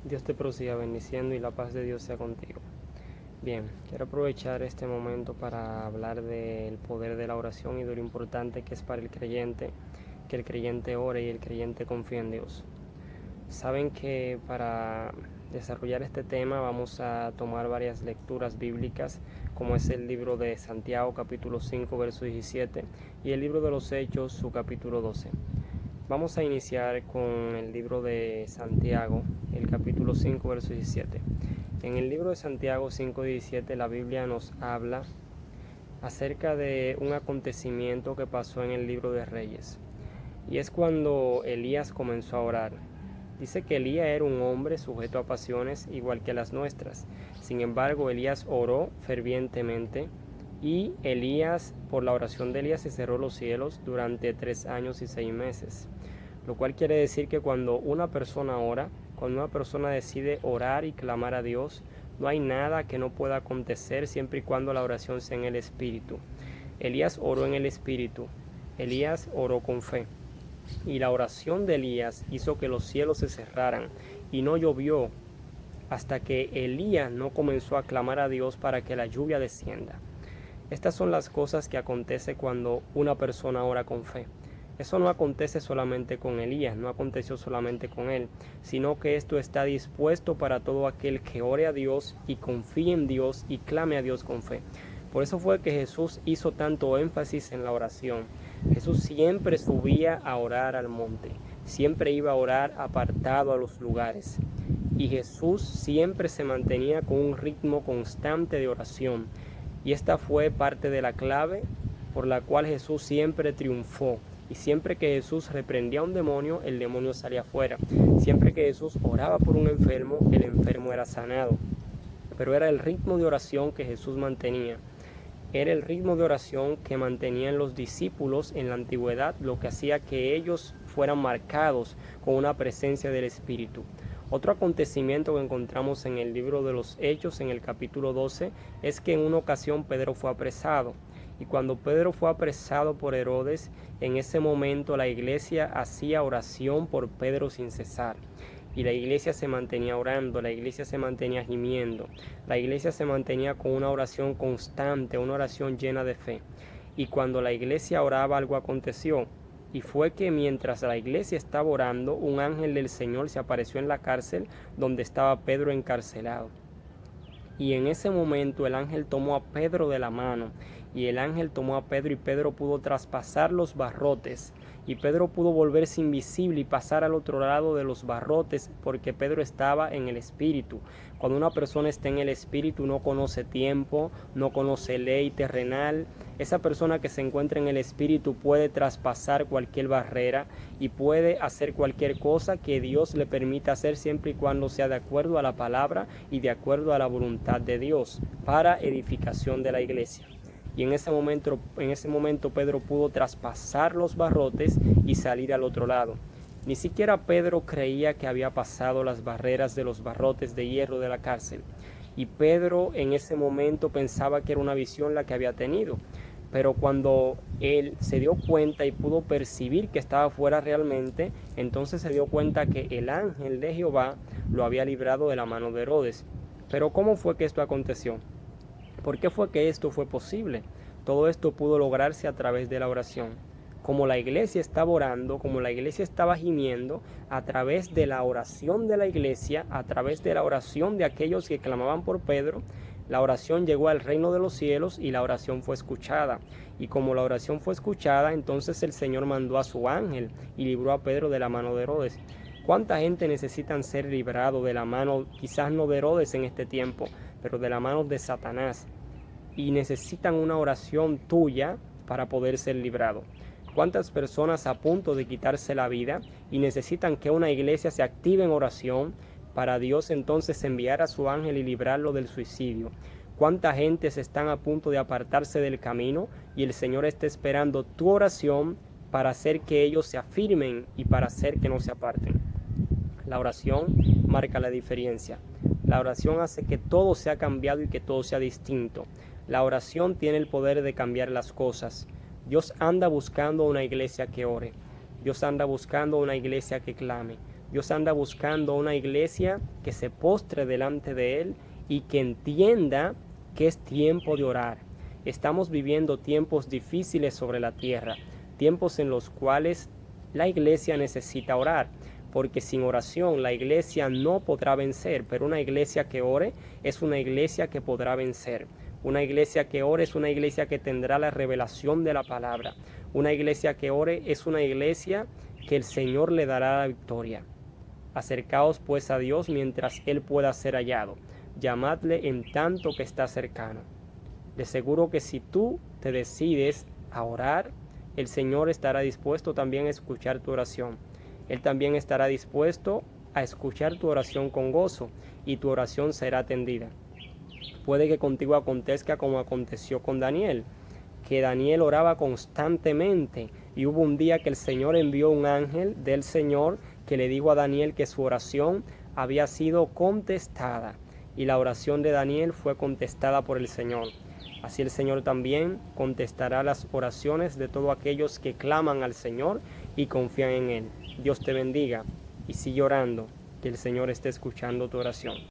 Dios te prosiga bendiciendo y la paz de Dios sea contigo. Bien, quiero aprovechar este momento para hablar del poder de la oración y de lo importante que es para el creyente, que el creyente ore y el creyente confíe en Dios. Saben que para desarrollar este tema vamos a tomar varias lecturas bíblicas, como es el libro de Santiago capítulo 5 verso 17 y el libro de los Hechos su capítulo 12. Vamos a iniciar con el libro de Santiago, el capítulo 5, verso 17. En el libro de Santiago 5:17 la Biblia nos habla acerca de un acontecimiento que pasó en el libro de Reyes. Y es cuando Elías comenzó a orar. Dice que Elías era un hombre sujeto a pasiones igual que las nuestras. Sin embargo, Elías oró fervientemente y por la oración de Elías, se cerró los cielos durante 3 años y 6 meses. Lo cual quiere decir que cuando una persona ora, cuando una persona decide orar y clamar a Dios, no hay nada que no pueda acontecer siempre y cuando la oración sea en el Espíritu. Elías oró en el Espíritu, Elías oró con fe. Y la oración de Elías hizo que los cielos se cerraran y no llovió hasta que Elías no comenzó a clamar a Dios para que la lluvia descienda. Estas son las cosas que acontece cuando una persona ora con fe. Eso no acontece solamente con Elías, no aconteció solamente con él, sino que esto está dispuesto para todo aquel que ore a Dios y confíe en Dios y clame a Dios con fe. Por eso fue que Jesús hizo tanto énfasis en la oración. Jesús siempre subía a orar al monte, siempre iba a orar apartado a los lugares. Y Jesús siempre se mantenía con un ritmo constante de oración. Y esta fue parte de la clave por la cual Jesús siempre triunfó. Y siempre que Jesús reprendía a un demonio, el demonio salía afuera. Siempre que Jesús oraba por un enfermo, el enfermo era sanado. Pero era el ritmo de oración que Jesús mantenía. Era el ritmo de oración que mantenían los discípulos en la antigüedad, lo que hacía que ellos fueran marcados con una presencia del Espíritu. Otro acontecimiento que encontramos en el libro de los Hechos, en el capítulo 12, es que en una ocasión Pedro fue apresado. Y cuando Pedro fue apresado por Herodes, en ese momento la iglesia hacía oración por Pedro sin cesar. Y la iglesia se mantenía orando, la iglesia se mantenía gimiendo, la iglesia se mantenía con una oración constante, una oración llena de fe. Y cuando la iglesia oraba, algo aconteció. Y fue que mientras la iglesia estaba orando, un ángel del Señor se apareció en la cárcel donde estaba Pedro encarcelado. Y en ese momento el ángel tomó a Pedro de la mano, y el ángel tomó a Pedro y Pedro pudo traspasar los barrotes, y Pedro pudo volverse invisible y pasar al otro lado de los barrotes porque Pedro estaba en el Espíritu. Cuando una persona está en el Espíritu no conoce tiempo, no conoce ley terrenal. Esa persona que se encuentra en el Espíritu puede traspasar cualquier barrera y puede hacer cualquier cosa que Dios le permita hacer siempre y cuando sea de acuerdo a la palabra y de acuerdo a la voluntad de Dios para edificación de la iglesia. Y en ese momento Pedro pudo traspasar los barrotes y salir al otro lado. Ni siquiera Pedro creía que había pasado las barreras de los barrotes de hierro de la cárcel. Y Pedro en ese momento pensaba que era una visión la que había tenido. Pero cuando él se dio cuenta y pudo percibir que estaba fuera realmente, entonces se dio cuenta que el ángel de Jehová lo había librado de la mano de Herodes. Pero ¿cómo fue que esto aconteció? ¿Por qué fue que esto fue posible? Todo esto pudo lograrse a través de la oración. Como la iglesia estaba orando, como la iglesia estaba gimiendo, a través de la oración de la iglesia, a través de la oración de aquellos que clamaban por Pedro, la oración llegó al reino de los cielos y la oración fue escuchada. Y como la oración fue escuchada, entonces el Señor mandó a su ángel y libró a Pedro de la mano de Herodes. ¿Cuánta gente necesitan ser librado de la mano, quizás no de Herodes en este tiempo, pero de la mano de Satanás? Y necesitan una oración tuya para poder ser librado. ¿Cuántas personas a punto de quitarse la vida y necesitan que una iglesia se active en oración para Dios entonces enviar a su ángel y librarlo del suicidio? ¿Cuánta gente se están a punto de apartarse del camino y el Señor está esperando tu oración para hacer que ellos se afirmen y para hacer que no se aparten? La oración marca la diferencia. La oración hace que todo sea cambiado y que todo sea distinto. La oración tiene el poder de cambiar las cosas. Dios anda buscando una iglesia que ore. Dios anda buscando una iglesia que clame. Dios anda buscando una iglesia que se postre delante de Él y que entienda que es tiempo de orar. Estamos viviendo tiempos difíciles sobre la tierra, tiempos en los cuales la iglesia necesita orar, porque sin oración la iglesia no podrá vencer, pero una iglesia que ore es una iglesia que podrá vencer. Una iglesia que ore es una iglesia que tendrá la revelación de la palabra. Una iglesia que ore es una iglesia que el Señor le dará la victoria. Acercaos pues a Dios mientras Él pueda ser hallado. Llamadle en tanto que está cercano. De seguro que si tú te decides a orar, el Señor estará dispuesto también a escuchar tu oración. Él también estará dispuesto a escuchar tu oración con gozo y tu oración será atendida. Puede que contigo acontezca como aconteció con Daniel, que Daniel oraba constantemente y hubo un día que el Señor envió un ángel del Señor que le dijo a Daniel que su oración había sido contestada y la oración de Daniel fue contestada por el Señor. Así el Señor también contestará las oraciones de todos aquellos que claman al Señor y confían en Él. Dios te bendiga y sigue orando, que el Señor esté escuchando tu oración.